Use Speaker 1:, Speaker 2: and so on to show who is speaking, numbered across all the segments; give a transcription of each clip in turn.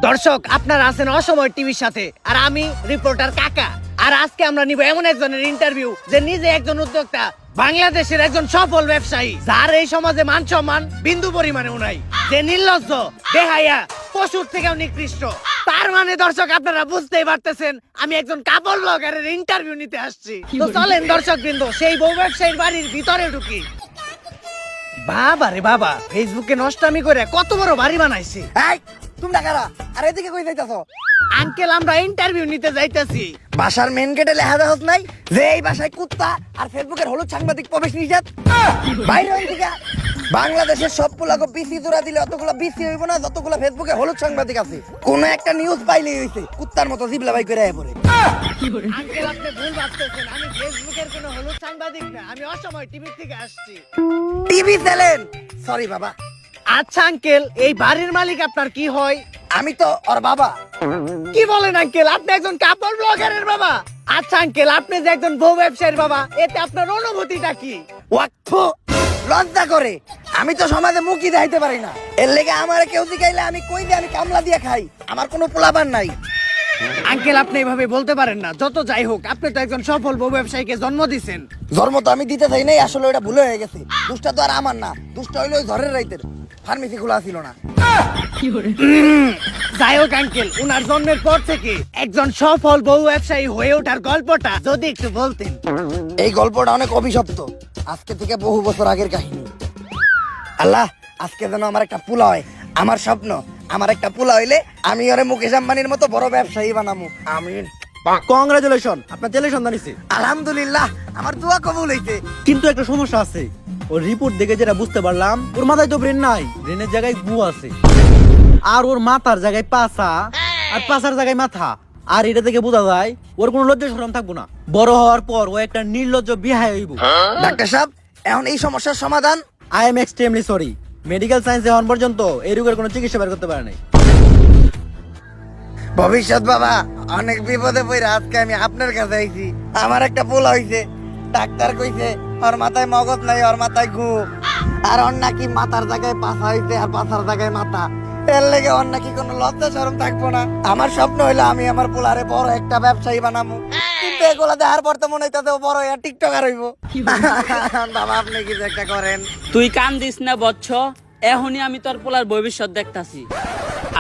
Speaker 1: দর্শক, আপনারা আছেন অসময় টিভির সাথে, আর আমি রিপোর্টার কাকা। আর আজকে আমরা নিব এমন একজনের ইন্টারভিউ যে নিজে একজন উদ্যোক্তা, বাংলাদেশের একজন সফল ব্যবসায়ী, যার এই সমাজে মান সম্মান বিন্দু পরিমাণেও নাই, যে নির্লজ্জ, বেহায়া, পশুর থেকেও নিকৃষ্ট। তার মানে দর্শক, আপনারা বুঝতেই পারতেছেন আমি একজন কাপড় ব্লগারের ইন্টারভিউ নিতে আসছি। তো চলেন দর্শক বৃন্দ, সেই বউ ব্যবসায়ীর বাড়ির ভিতরে ঢুকি। বাবা রে বাবা, ফেসবুকে নষ্টামি করে কত বড় বাড়ি বানাইছি।
Speaker 2: এই তোমরা কারা? আর এদিকে কই যাইতাছো?
Speaker 1: আঙ্কেল, আমরা ইন্টারভিউ নিতে যাইতেছি।
Speaker 2: বাসার মেন গেটে লেখা দেখছ নাই যে এই বাসায় কুত্তা আর ফেসবুকের হলুদ সাংবাদিক প্রবেশ নিষেধ? বাইরে হইন থেকে। বাংলাদেশের সব পোলাকে বিসি জোড়া দিলে অতগুলো বিসি হইব না যতগুলো ফেসবুকে হলুদ সাংবাদিক আছে। কোন একটা নিউজ পাইলেই হইছে কুত্তার মতো জিবলা বাই করে পড়ে।
Speaker 1: আঙ্কেল, আপনি ভুল ভাবতেছেন, আমি ফেসবুকের কোনো হলুদ সাংবাদিক না, আমি অসময় টিভি থেকে আসছি।
Speaker 2: TV channel? সরি বাবা।
Speaker 1: আচ্ছা আঙ্কেল, এই বাড়ির মালিক আপনার কি হয়?
Speaker 2: আমি তো ওর বাবা।
Speaker 1: কি বলেন আঙ্কেল, আপনি একজন কাপড় ব্লগারের বাবা? আচ্ছা আঙ্কেল, আপনি যে একজন বউ ব্যবসায়ীর বাবা, এতে আপনার অনুভূতিটা কি?
Speaker 2: ওয়াক্ফ লজ্জা করে। আমি তো সমাজে মুখই দেখাইতে পারি না, এর লেগে আমার কেউ জিগাইলে আমি কই দিয়ে আমি কামলা দিয়ে খাই। আমার কোনো পোলাপান নাই।
Speaker 1: আঙ্কেল, আপনি এভাবে বলতে পারেন না। যত যাই হোক, আপনি তো একজন সফল বউ ব্যবসায়ীকে জন্ম দিছেন।
Speaker 2: জন্ম তো আমি দিতে চাই নাই, আসলে ওটা ভুলে হয়ে গেছে। দুষ্টা তো আর আমার না, দুষ্টা হইলো ওই ঝড়ের রাইতের। ফার্মেসি খোলা ছিল না।
Speaker 1: যাই হোক আঙ্কেল, উনার জন্মের পর থেকে একজন সফল বউ ব্যবসায়ী হয়ে ওঠার গল্পটা যদি একটু বলতেন।
Speaker 2: এই গল্পটা অনেক অভিশপ্ত, আজকে থেকে বহু বছর আগের কাহিনী। আল্লাহ, আজকে যেন আমার একটা পোলা হয়। আমার স্বপ্ন, আমার একটা পোলা হইলে আমি ওরে মুকেশ আম্বানির মতো বড় ব্যবসায়ী বানামু। আমিন।
Speaker 3: কংগ্রাচুলেশন, আপনার ছেলে সন্তান হইছে।
Speaker 2: আলহামদুলিল্লাহ, আমার দোয়া কবুল হইছে।
Speaker 3: কিন্তু একটা সমস্যা আছে। ওর রিপোর্ট দেখে যেটা বুঝতে পারলাম, ওর মাথায় তো ব্রেন নাই, ব্রেনের জায়গায় গু আছে। আর ওর মাথার জায়গায় পাছা, আর পাছার জায়গায় মাথা। আর এটা থেকে বোঝা যায় ওর কোনো লজ্জা শরম থাকবো না। বড় হওয়ার পর ও একটা নির্লজ্জ বিহায় হইব।
Speaker 2: ডাক্তার সাহেব, এখন এই সমস্যার সমাধান?
Speaker 3: I am extremely sorry, medical সায়েন্সে হন পর্যন্ত এই রোগের কোনো চিকিৎসা বের করতে পারে নাই।
Speaker 2: ভবিষ্যৎ বাবা, অনেক বিপদে পড়ে আজকে আমি আপনার কাছে আইছি। আমার একটা পোলা হইছে, ডাক্তার কইছে ওর মাথায় মগজ নাই, ওর মাথায় গু। আর ওর নাকি মাথার জায়গায় পাছা হইছে আর পাছার জায়গায় মাথা। এর লেগে ওর নাকি কোনো লজ্জা শরম থাকবো না। আমার স্বপ্ন হইলো আমি আমার পোলারে বড় একটা ব্যবসায়ী বানাবো। কিন্তু এগুলা দেখার পর তো মনে হইতাছে ও বড় একটা টিকটকার হইব। বাবা, আপনি কিছু একটা করেন।
Speaker 4: তুই কান দিস না বচ্চ, এখনই আমি তোর পোলার ভবিষ্যৎ দেখতাছি।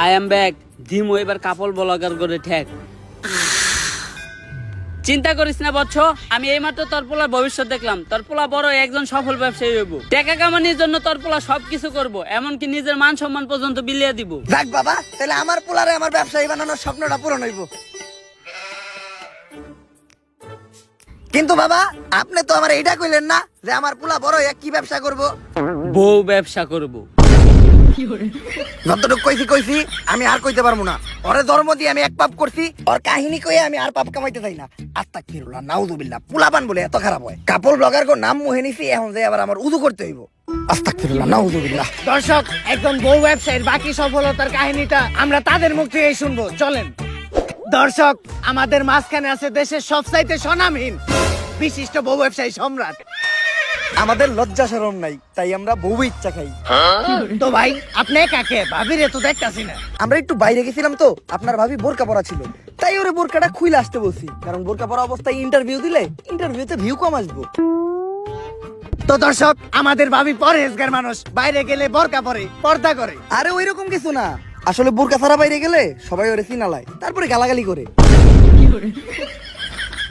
Speaker 4: আই এম ব্যাক, দিমো এবার কাপড় ব্লগার করে ঠেক। চিন্তা করিস না বচ্চ, আমি এইমাত্র তোর পোলার ভবিষ্যৎ দেখলাম। তোর পোলা বড় একজন সফল ব্যবসায়ী হইব। টাকা কামানোর জন্য তোর পোলা সবকিছু করব, এমনকি নিজের মান সম্মান পর্যন্ত বিলিয়ে দিব।
Speaker 2: যাক বাবা, তাহলে আমার পোলারে আমার ব্যবসায়ী বানানোর স্বপ্নটা পূরণ হইব। কিন্তু বাবা, আপনি তো আমার এইটা কইলেন না যে আমার পোলা বড় হইয়া কি ব্যবসা করব।
Speaker 4: বউ ব্যবসা করব।
Speaker 2: যতটুকু কইছি আমি আর কইতে পারবো না। ওরে ধর্ম দিয়ে আমি এক পাপ করছি, ওর কাহিনী কইয়ে আমি আর পাপ কামাইতে চাই না। আস্তাগফিরুল্লাহ, নাউযুবিল্লাহ। পোলাপান বলে এত খারাপ হয়? কাপড় ব্লগার কো নাম মুহে নিছি, এখন যে আবার আমার উযু করতে হইব। আস্তাগফিরুল্লাহ, নাউযুবিল্লাহ।
Speaker 1: দর্শক, একজন বউ ব্যবসায়ীর বাকি সফলতার কাহিনীটা আমরা তাদের মুখ থেকেই শুনবো। চলেন দর্শক, আমাদের মাঝখানে আছে দেশের সবচাইতে স্বনামহীন বিশিষ্ট বউ ব্যবসায়ী সম্রাট।
Speaker 2: আমাদের লজ্জা শরম নাই, তাই আমরা বউ ইচ্ছা খাই।
Speaker 1: তো ভাই, আপনি কাকে? ভাবিরে তো দেখতাছি না।
Speaker 2: আমরা একটু বাইরে গেছিলাম তো, আপনার ভাবি বোরকা পরা ছিল, তাই ওরে বোরকাটা খুলে আসতে বলছি। কারণ বোরকা পরা অবস্থায় ইন্টারভিউ দিলে ইন্টারভিউতে ভিউ কম আসবো।
Speaker 1: তো দর্শক, আমাদের ভাবি পরহেজগার মানুষ, বাইরে গেলে বোরকা পরে, পর্দা করে।
Speaker 2: আরে ওইরকম কিছু না, আসলে বোরকা ছাড়া বাইরে গেলে সবাই ওরে চিনালায়, তারপরে গালাগালি করে।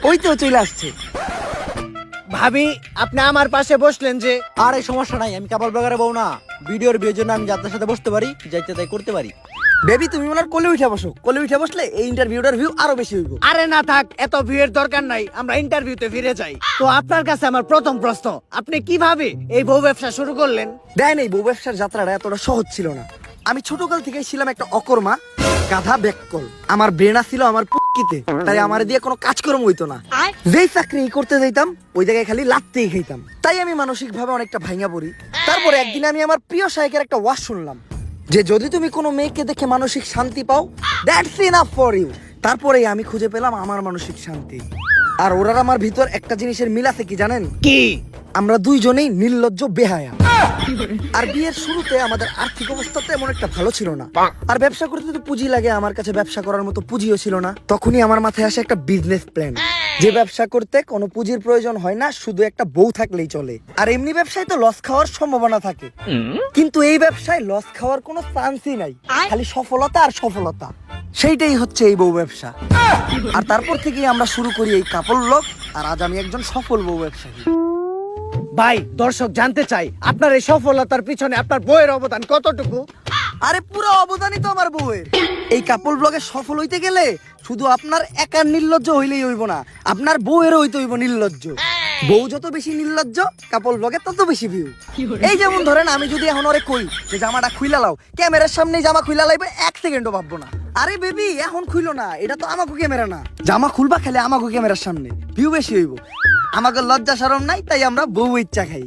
Speaker 2: ওই তো চলে আসছে।
Speaker 1: ভাবি, আপনি আমার পাশে বসলেন যে?
Speaker 3: আর এই সমস্যা নাই, আমি কাপড় ব্লগারে বউ না। ভিডিওর বিয়ের জন্য আমি যাত্রার সাথে বসতে পারি, যাইতে তাই করতে পারি।
Speaker 2: বেবি, তুমি ওনার কোলে উঠে বসো। কোলে উঠে বসলে এই ইন্টারভিউটার ভিউ আরো বেশি হইব।
Speaker 1: আরে না থাক, এত ভিড়ের দরকার নাই, আমরা ইন্টারভিউতে ফিরে যাই। তো আপনার কাছে আমার প্রথম প্রশ্ন, আপনি কিভাবে এই বউ ব্যবসা শুরু করলেন?
Speaker 2: দেন, এই বউ ব্যবসার যাত্রাটা এতটা সহজ ছিল না। আমি ছোটকাল থেকে ছিলাম একটা অকর্মা, গাধা ব্যাককল। আমার ব্রেনা ছিল আমার পুকিতে, তাই আমার দিয়ে কোনো কাজকর্ম হইতো না। যেই চাকরি করতে যাইতাম ওই জায়গায় খালি লাত্তেই খাইতাম। তাই আমি মানসিক ভাবে অনেকটা ভাঙা পড়ি। তারপরে একদিন আমি আমার প্রিয় শায়কের একটা ওয়াজ শুনলাম যে যদি তুমি কোনো মেয়েকে দেখে মানসিক শান্তি পাও, দ্যাটস ইনাফ ফর ইউ। তারপরে আমি খুঁজে পেলাম আমার মানসিক শান্তি। আর ওরার আমার ভিতর একটা জিনিসের মিল আছে, কি জানেন?
Speaker 1: কি?
Speaker 2: আমরা দুইজনেই নির্লজ্জ বেহায়া। আর বিয়ের শুরুতে আমাদের আর্থিক অবস্থা তো এমন একটা ভালো ছিল না, আর ব্যবসা করতে তো পুঁজি লাগে, আমার কাছে ব্যবসা করার মতো পুঁজিও ছিল না। তখনই আমার মাথায় আসে একটা বিজনেস প্ল্যান, যে ব্যবসা করতে কোনো পুঁজির প্রয়োজন হয় না, শুধু একটা বউ থাকলেই চলে। আর এমনি ব্যবসায় তো লস খাওয়ার সম্ভাবনা থাকে, কিন্তু এই ব্যবসায় লস খাওয়ার কোনো চান্সই নাই, খালি সফলতা আর সফলতা। সেইটাই হচ্ছে এই বউ ব্যবসা। আর তারপর থেকেই আমরা শুরু করি এই কাপড় ব্লগ, আর আজ আমি একজন সফল বউ ব্যবসায়ী।
Speaker 1: ভাই দর্শক জানতে চাই আপনার এই সফলতার পিছনে আপনার বইয়ের অবদান কতটুকু?
Speaker 2: আরে পুরো অবদানই তো আমার বউয়ের। এই কাপল ব্লগে সফল হইতে গেলে শুধু আপনার একার নির্লজ্জ হইলেই হইব না, আপনার বউয়েরও হইতে হইব নির্লজ্জ। বউ যত বেশি নির্লজ্জ, কাপল ব্লগে তত বেশি ভিউ। এই যেমন ধরেন আমি যদি এখন ওরে কই যে জামাটা খুইলা লাও, ক্যামেরার সামনে জামা খুইলা লাইবে 1 সেকেন্ডও ভাববো না। আরে বেবি এখন খুইলো না, এটা তো আমাকে ক্যামেরা না, জামা খুলবা খেলে আমাকে ক্যামেরার সামনে, ভিউ বেশি হইব। আমাকে লজ্জা শরম নাই, তাই আমরা বউ ইচ্ছা খাই।